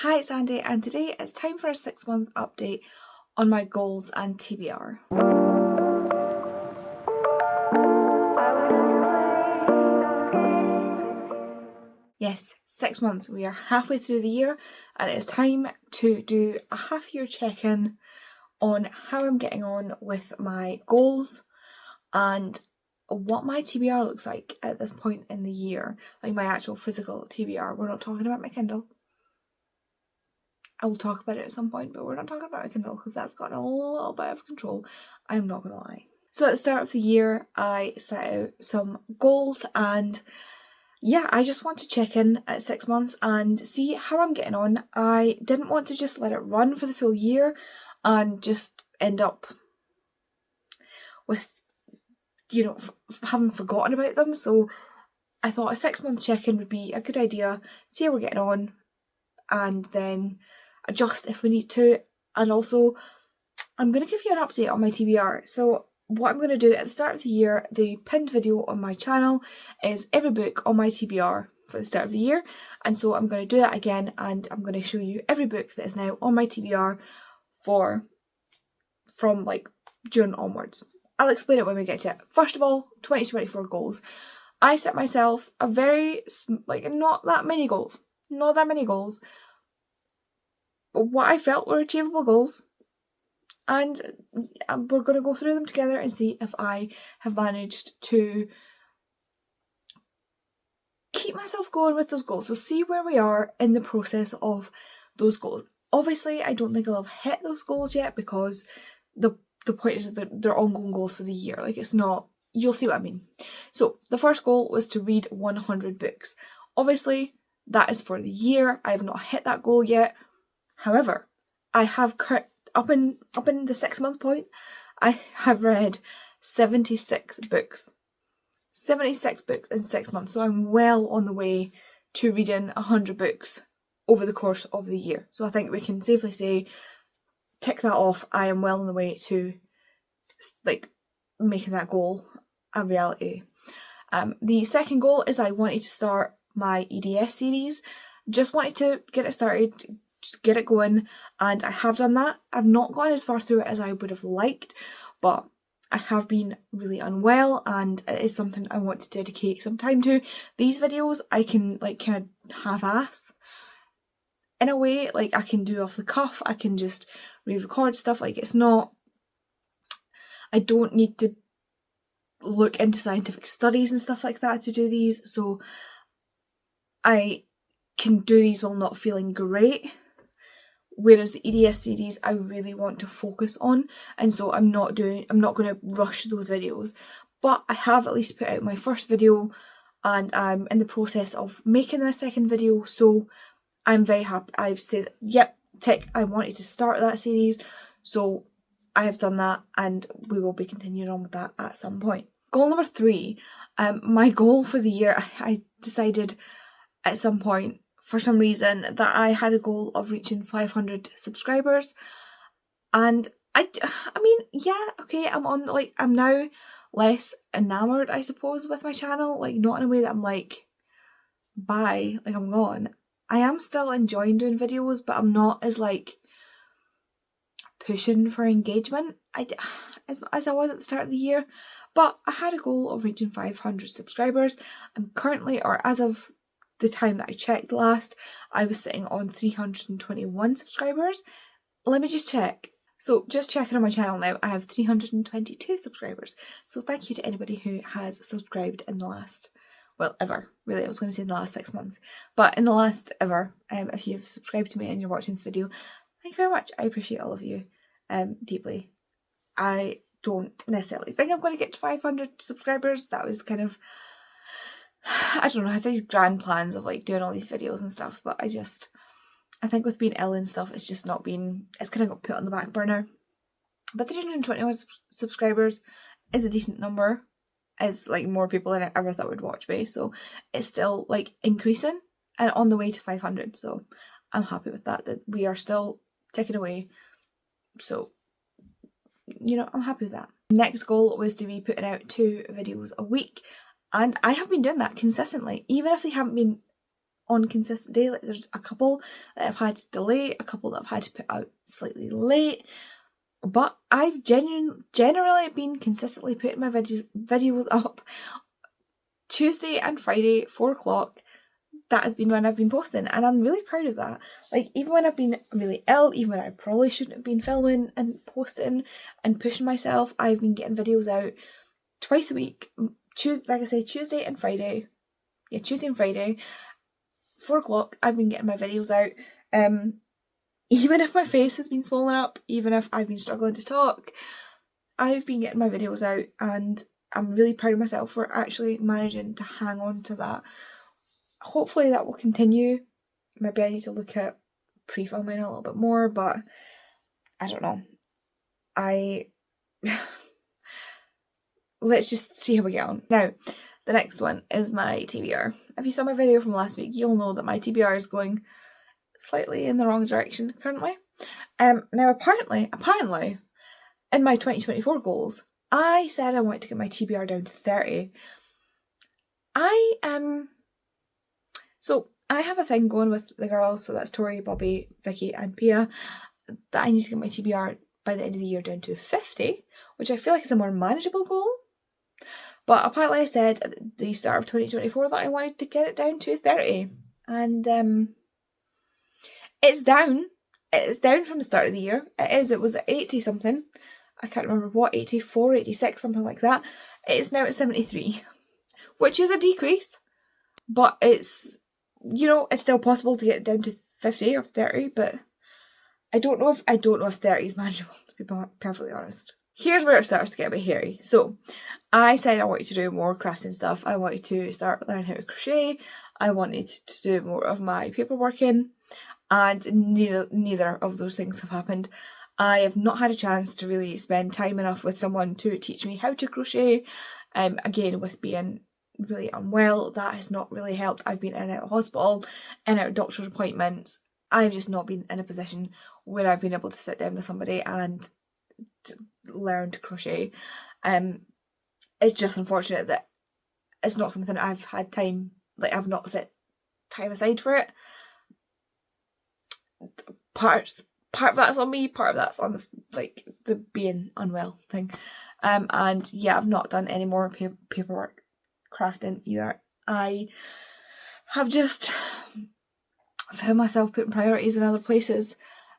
Hi, it's Andy, and today it's time for a 6-month update on my goals and TBR. Yes, 6 months. We are halfway through the year, and it is time to do a half-year check-in on how I'm getting on with my goals and what my TBR looks like at this point in the year, like my actual physical TBR. We're not talking about my Kindle. I will talk about it at some point, but we're not talking about my Kindle because that's gotten a little bit out of control. I'm not going to lie. So at the start of the year, I set out some goals and yeah, I just want to check in at 6 months and see how I'm getting on. I didn't want to just let it run for the full year and just end up with, having forgotten about them. So I thought a 6-month check-in would be a good idea, see how we're getting on, and then adjust if we need to. And also, I'm going to give you an update on my TBR. So what I'm going to do at the start of the year, the pinned video on my channel is every book on my TBR for the start of the year. And so I'm going to do that again, and I'm going to show you every book that is now on my TBR from like June onwards. I'll explain it when we get to it. First of all, 2024 goals. I set myself a very, not that many goals, but what I felt were achievable goals. And we're going to go through them together and see if I have managed to keep myself going with those goals. So see where we are in the process of those goals. Obviously, I don't think I'll have hit those goals yet because the point is that they're ongoing goals for the year. Like, it's not, you'll see what I mean. So the first goal was to read 100 books. Obviously, that is for the year. I have not hit that goal yet. However, I have up in the 6-month point, I have read 76 books. 76 books in 6 months. So I'm well on the way to reading 100 books over the course of the year. So I think we can safely say, tick that off. I am well on the way to making that goal a reality. The second goal is I wanted to start my EDS series. Just wanted to get it started, just get it going, and I have done that. I've not gone as far through it as I would have liked, but I have been really unwell and it is something I want to dedicate some time to. These videos I can kind of half-ass in a way, I can do off the cuff, I can just re-record stuff, it's not, I don't need to look into scientific studies and stuff like that to do these, so I can do these while not feeling great. Whereas the EDS series I really want to focus on, and so I'm not going to rush those videos. But I have at least put out my first video and I'm in the process of making my second video, so I'm very happy. I've said, yep, tick, I wanted to start that series, so I have done that and we will be continuing on with that at some point. Goal number 3, my goal for the year, I decided at some point, for some reason, that I had a goal of reaching 500 subscribers, and I mean, yeah, okay, I'm now less enamoured, I suppose, with my channel, not in a way that I'm bye, I'm gone. I am still enjoying doing videos, but I'm not as pushing for engagement as I was at the start of the year. But I had a goal of reaching 500 subscribers. I'm currently, or as of the time that I checked last, I was sitting on 321 subscribers. Let me just check. So just checking on my channel now, I have 322 subscribers. So thank you to anybody who has subscribed in the last, well, ever. Really, I was going to say in the last 6 months. But in the last ever, if you've subscribed to me and you're watching this video, thank you very much. I appreciate all of you deeply. I don't necessarily think I'm going to get to 500 subscribers. That was kind of, I don't know, I had these grand plans of doing all these videos and stuff, but I think with being ill and stuff, it's just not been, it's kind of got put on the back burner. But 321 subscribers is a decent number, is more people than I ever thought would watch me, so it's still increasing and on the way to 500, so I'm happy with that we are still ticking away, so I'm happy with that. Next goal was to be putting out 2 videos a week, and I have been doing that consistently, even if they haven't been on consistent days. Like there's a couple that I've had to delay, a couple that I've had to put out slightly late, but I've generally been consistently putting my videos up Tuesday and Friday, 4 o'clock. That has been when I've been posting, and I'm really proud of that. Like, even when I've been really ill, even when I probably shouldn't have been filming and posting and pushing myself, I've been getting videos out twice a week. Like I say, Tuesday and Friday. Yeah, Tuesday and Friday, 4 o'clock, I've been getting my videos out. Even if my face has been swollen up, even if I've been struggling to talk, I've been getting my videos out, and I'm really proud of myself for actually managing to hang on to that. Hopefully that will continue. Maybe I need to look at pre-filming a little bit more, but I don't know. Let's just see how we get on. Now, the next one is my TBR. If you saw my video from last week, you'll know that my TBR is going slightly in the wrong direction currently. Now apparently, in my 2024 goals, I said I wanted to get my TBR down to 30. So I have a thing going with the girls, so that's Tori, Bobby, Vicky and Pia, that I need to get my TBR by the end of the year down to 50, which I feel like is a more manageable goal. But apparently I said at the start of 2024 that I wanted to get it down to 30. And it's down. It's down from the start of the year. It was at 80 something. I can't remember what, 84, 86, something like that. It's now at 73, which is a decrease, but it's, it's still possible to get it down to 50 or 30, but I don't know if 30 is manageable, to be perfectly honest. Here's where it starts to get a bit hairy. So I said I wanted to do more crafting stuff. I wanted to start learning how to crochet. I wanted to do more of my paperworking, and neither of those things have happened. I have not had a chance to really spend time enough with someone to teach me how to crochet. Again, with being really unwell, that has not really helped. I've been in and out of hospital, in and out of doctor's appointments. I've just not been in a position where I've been able to sit down with somebody and learn to crochet. It's just unfortunate that it's not something I've had time, like I've not set time aside for it. Part of that's on me, part of that's on the being unwell thing. And yeah, I've not done any more paperwork crafting either. I have just found myself putting priorities in other places,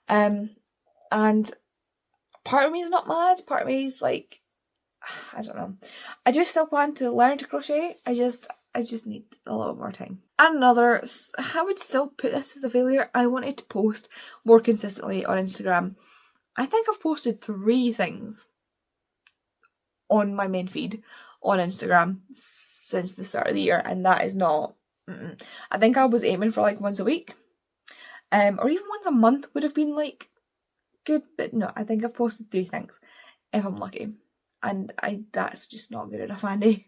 and part of me is not mad, part of me is like, I don't know. I do still plan to learn to crochet. I just need a little more time. And I would still put this as a failure. I wanted to post more consistently on Instagram. I think I've posted 3 things on my main feed on Instagram since the start of the year, and that is not. I think I was aiming for like once a week, or even once a month would have been like good, but no, I think I've posted 3 things if I'm lucky, and that's just not good enough, Andy.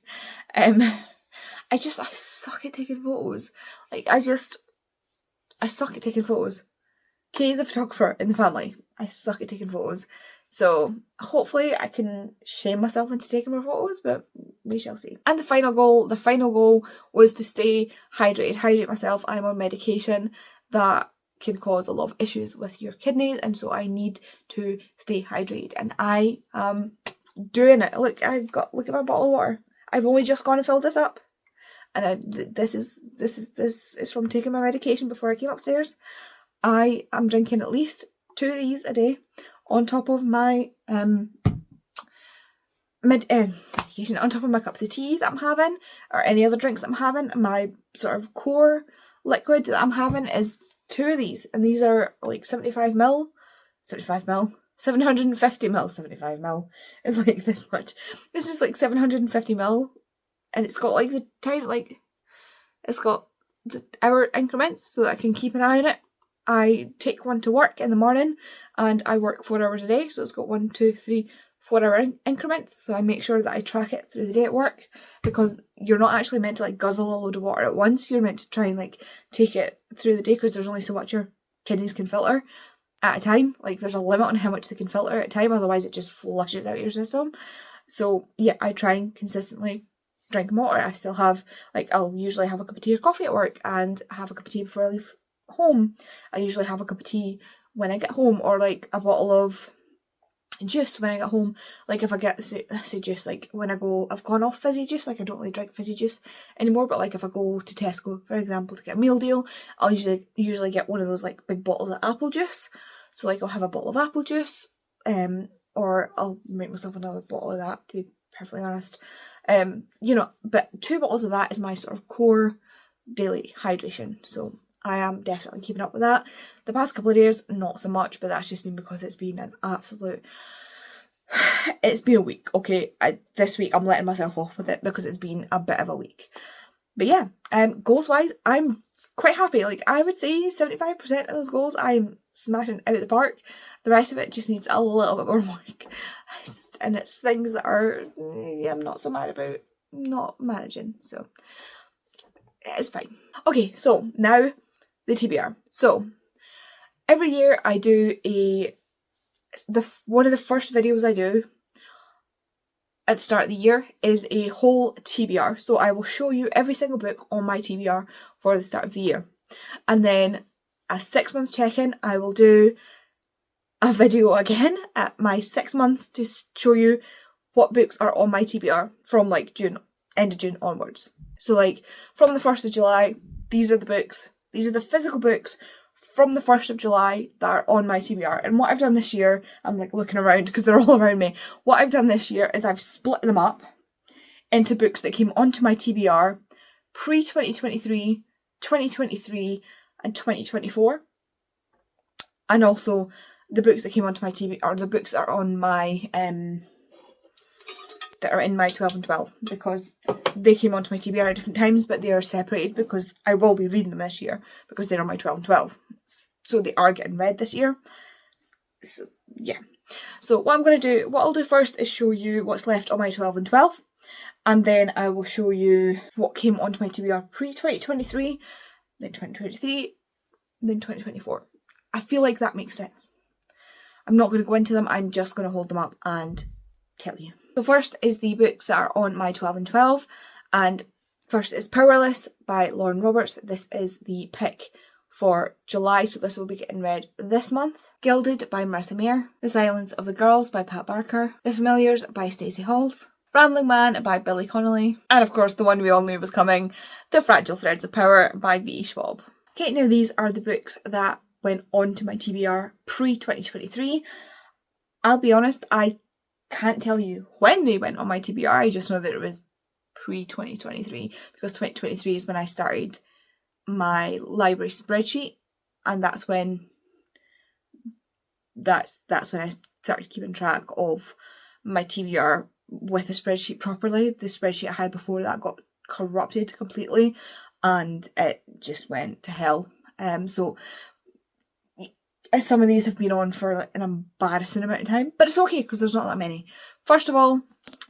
I suck at taking photos. Like, I suck at taking photos. Kay's a photographer in the family. I suck at taking photos. So hopefully I can shame myself into taking more photos, but we shall see. And the final goal was to stay hydrated, hydrate myself. I'm on medication that can cause a lot of issues with your kidneys, and so I need to stay hydrated, and I am doing it. Look at my bottle of water. I've only just gone and filled this up, and this is from taking my medication before I came upstairs. I am drinking at least 2 of these a day, on top of my medication, on top of my cups of tea that I'm having, or any other drinks that I'm having. My sort of core liquid that I'm having is 2 of these, and these are like 75 ml, 750 ml, 75 ml is like this much. This is like 750 ml, and it's got like the time, like it's got the hour increments so that I can keep an eye on it. I take one to work in the morning, and I work 4 hours a day, so it's got 1, 2, 3, 4 hour increments. So I make sure that I track it through the day at work, because you're not actually meant to like guzzle a load of water at once. You're meant to try and like take it through the day, because there's only so much your kidneys can filter at a time. Like, there's a limit on how much they can filter at a time, otherwise it just flushes out your system. So yeah, I try and consistently drinking water. I still have, like, I'll usually have a cup of tea or coffee at work and have a cup of tea before I leave home. I usually have a cup of tea when I get home, or like a bottle of juice when I get home. Like if I get, say juice, like when I've gone off fizzy juice, like I don't really drink fizzy juice anymore, but like if I go to Tesco, for example, to get a meal deal, I'll usually get one of those like big bottles of apple juice. So like I'll have a bottle of apple juice, or I'll make myself another bottle of that, to be perfectly honest. You know, but 2 bottles of that is my sort of core daily hydration. So I am definitely keeping up with that. The past couple of days, not so much, but that's just been because it's been an absolute... It's been a week, okay? This week I'm letting myself off with it because it's been a bit of a week. But yeah, goals-wise, I'm quite happy. Like, I would say 75% of those goals I'm smashing out of the park. The rest of it just needs a little bit more work. And it's things that are, I'm not so mad about not managing, so it's fine. Okay, so now the TBR. So every year I do one of the first videos I do at the start of the year is a whole TBR. So I will show you every single book on my TBR for the start of the year. And then a 6 month check-in, I will do a video again at my 6 months to show you what books are on my TBR from like end of June onwards. So like from the 1st of July, these are the books, these are the physical books from the 1st of July that are on my TBR. And what I've done this year, I'm like looking around because they're all around me. What I've done this year is I've split them up into books that came onto my TBR pre-2023, 2023 and 2024. And also the books that came onto my TBR, or the books that are on my, that are in my 12 and 12, because they came onto my TBR at different times, but they are separated because I will be reading them this year because they're on my 12 and 12. So they are getting read this year. So yeah. So what I'll do first is show you what's left on my 12 and 12. And then I will show you what came onto my TBR pre-2023, then 2023, then 2024. I feel like that makes sense. I'm not going to go into them, I'm just going to hold them up and tell you. So first is the books that are on my 12 and 12, and first is Powerless by Lauren Roberts. This is the pick for July, so this will be getting read this month. Gilded by Marissa Mayer. The Silence of the Girls by Pat Barker. The Familiars by Stacey Halls. Rambling Man by Billy Connolly. And of course the one we all knew was coming, The Fragile Threads of Power by V. Schwab. Okay, now these are the books that went on to my TBR pre-2023. I'll be honest, I can't tell you when they went on my TBR, I just know that it was pre-2023 because 2023 is when I started my library spreadsheet, and that's when I started keeping track of my TBR with a spreadsheet properly. The spreadsheet I had before that got corrupted completely and it just went to hell. So some of these have been on for like an embarrassing amount of time, but it's okay because there's not that many. First of all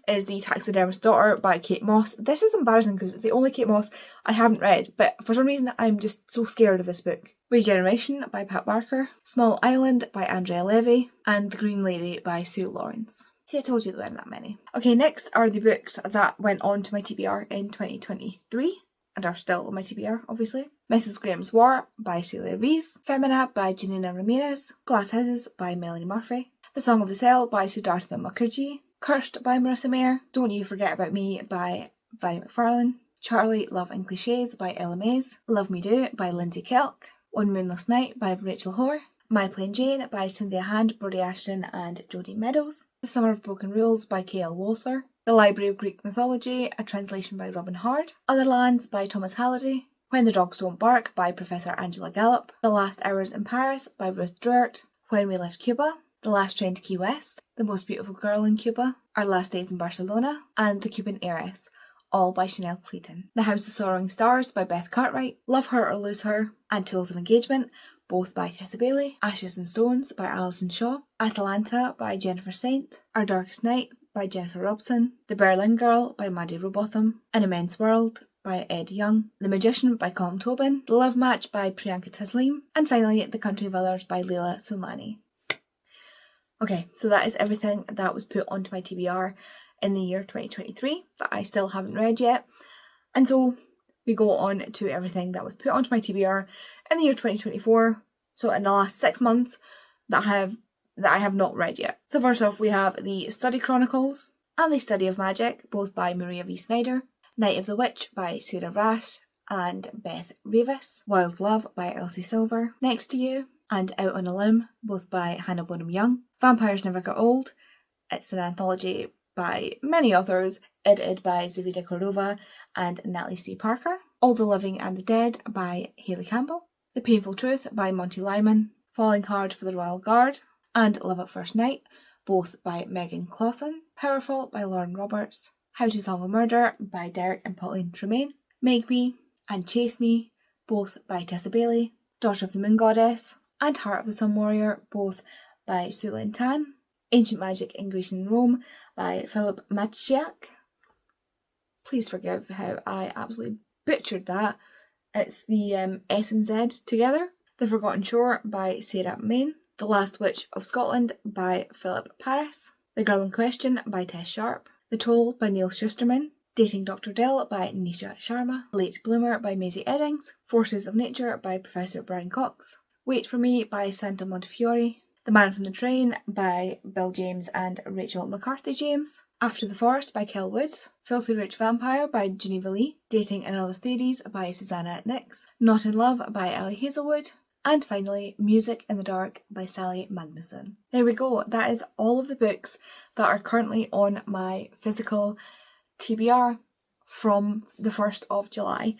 is The Taxidermist's Daughter by Kate Moss. This is embarrassing because it's the only Kate Moss I haven't read, but for some reason I'm just so scared of this book. Regeneration by Pat Barker. Small Island by Andrea Levy. And The Green Lady by Sue Lawrence. See, I told you there weren't that many. Okay, next are the books that went on to my TBR in 2023 and are still on my TBR, obviously. Mrs. Graham's War by Celia Rees. Femina by Janina Ramirez. Glass Houses by Melanie Murphy. The Song of the Cell by Siddhartha Mukherjee. Cursed by Marissa Mayer. Don't You Forget About Me by Vanny McFarlane. Charlie, Love and Clichés by Ella Mays. Love Me Do by Lindsay Kelk. One Moonless Night by Rachel Hoare. My Plain Jane by Cynthia Hand, Brodie Ashton and Jodie Meadows. The Summer of Broken Rules by K.L. Walther. The Library of Greek Mythology, a translation by Robin Hard. Other Lands by Thomas Halliday. When the Dogs Don't Bark by Professor Angela Gallup. The Last Hours in Paris by Ruth Druart. When We Left Cuba. The Last Train to Key West. The Most Beautiful Girl in Cuba. Our Last Days in Barcelona. And The Cuban Heiress, all by Chanel Clayton. The House of Soaring Stars by Beth Cartwright. Love Her or Lose Her and Tools of Engagement, both by Tessa Bailey. Ashes and Stones by Alison Shaw. Atalanta by Jennifer Saint. Our Darkest Night by Jennifer Robson. The Berlin Girl by Maddie Robotham. An Immense World by Ed Young. The Magician by Colm Tobin. The Love Match by Priyanka Taslim. And finally, The Country of Others by Leila Silmani. Okay, so that is everything that was put onto my TBR in the year 2023 that I still haven't read yet. And so we go on to everything that was put onto my TBR in the year 2024, so in the last 6 months, that I have not read yet. So first off, we have The Study Chronicles and The Study of Magic, both by Maria V. Snyder, Night of the Witch by AZebraReads and Beth Ravis, Wild Love by Elsie Silver, Next to You and Out on a Limb, both by Hannah Bonham Young, Vampires Never Get Old, it's an anthology by many authors, edited by Zevida Cordova and Natalie C. Parker, All the Living and the Dead by Hayley Campbell, The Painful Truth by Monty Lyman, Falling Hard for the Royal Guard, and Love at First Night, both by Megan Clausen, Powerful by Lauren Roberts, How to Solve a Murder by Derek and Pauline Tremaine, Make Me and Chase Me, both by Tessa Bailey, Daughter of the Moon Goddess, and Heart of the Sun Warrior, both by Sue Lynn Tan, Ancient Magic in Greece and Rome by Philip Matsiak. Please forgive how I absolutely butchered that. It's the S and Z together. The Forgotten Shore by Sarah Main, The Last Witch of Scotland by Philip Paris, The Girl in Question by Tess Sharp, The Toll by Neil Schusterman, Dating Dr. Dell by Nisha Sharma, Late Bloomer by Maisie Eddings, Forces of Nature by Professor Brian Cox, Wait for Me by Santa Montefiore, The Man from the Train by Bill James and Rachel McCarthy James, After the Forest by Kel Woods, Filthy Rich Vampire by Geneva Lee, Dating and Other Theories by Susanna Nix, Not in Love by Ellie Hazelwood, and finally Music in the Dark by Sally Magnuson. There we go, that is all of the books that are currently on my physical TBR from the 1st of July.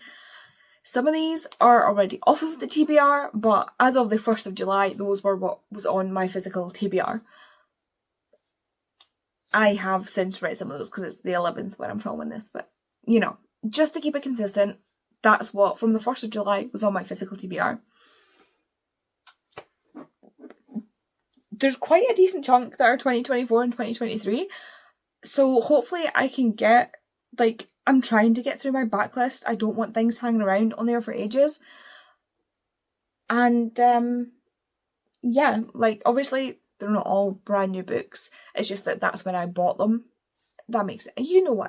Some of these are already off of the TBR, but as of the 1st of July, those were what was on my physical TBR. I have since read some of those because it's the 11th when I'm filming this, but you know, just to keep it consistent, that's what from the 1st of July was on my physical TBR. There's quite a decent chunk that are 2024 and 2023, so hopefully I can get, like, I'm trying to get through my backlist. I don't want things hanging around on there for ages. And yeah, like, obviously they're not all brand new books. It's just that that's when I bought them. That makes it. You know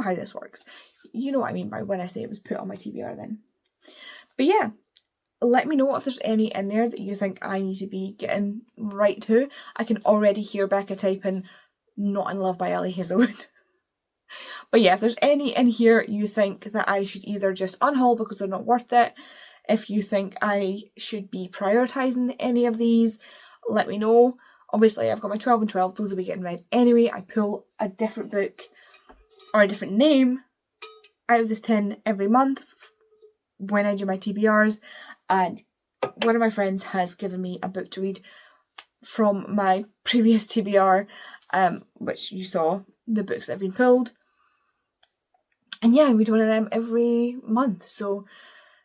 how this works. You know what I mean by when I say it was put on my TBR then. But yeah, let me know if there's any in there that you think I need to be getting right to. I can already hear Becca typing Not in Love by Ellie Hazelwood. But yeah, if there's any in here you think that I should either just unhaul because they're not worth it, if you think I should be prioritising any of these, let me know. Obviously, I've got my 12 and 12, those will be getting read anyway. I pull a different book or a different name out of this tin every month when I do my TBRs, and one of my friends has given me a book to read from my previous TBR, which you saw the books that have been pulled. And yeah, I read one of them every month, so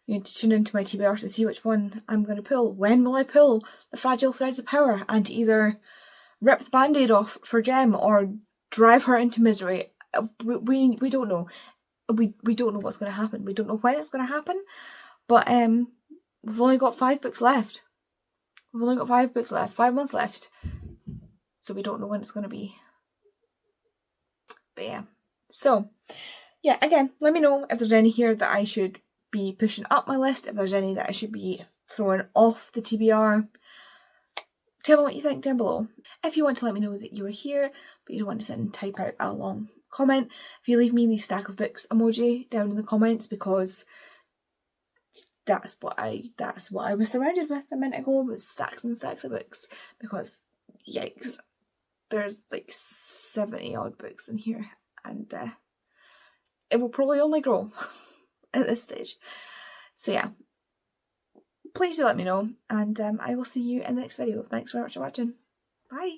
you need to tune into my TBR to see which one I'm going to pull. When will I pull The Fragile Threads of Power and either rip the band-aid off for Jem or drive her into misery? We don't know. We don't know what's going to happen. We don't know when it's going to happen. But we've only got 5 books left. We've only got 5 books left. 5 months left. So we don't know when it's going to be. But yeah. So, yeah, again, let me know if there's any here that I should be pushing up my list, if there's any that I should be throwing off the TBR. Tell me what you think down below. If you want to let me know that you were here, but you don't want to sit and type out a long comment, if you leave me the stack of books emoji down in the comments, because that's what I was surrounded with a minute ago, was stacks and stacks of books, because yikes, there's like 70 odd books in here, and it will probably only grow at this stage. So yeah, please do let me know, and I will see you in the next video. Thanks very much for watching. Bye.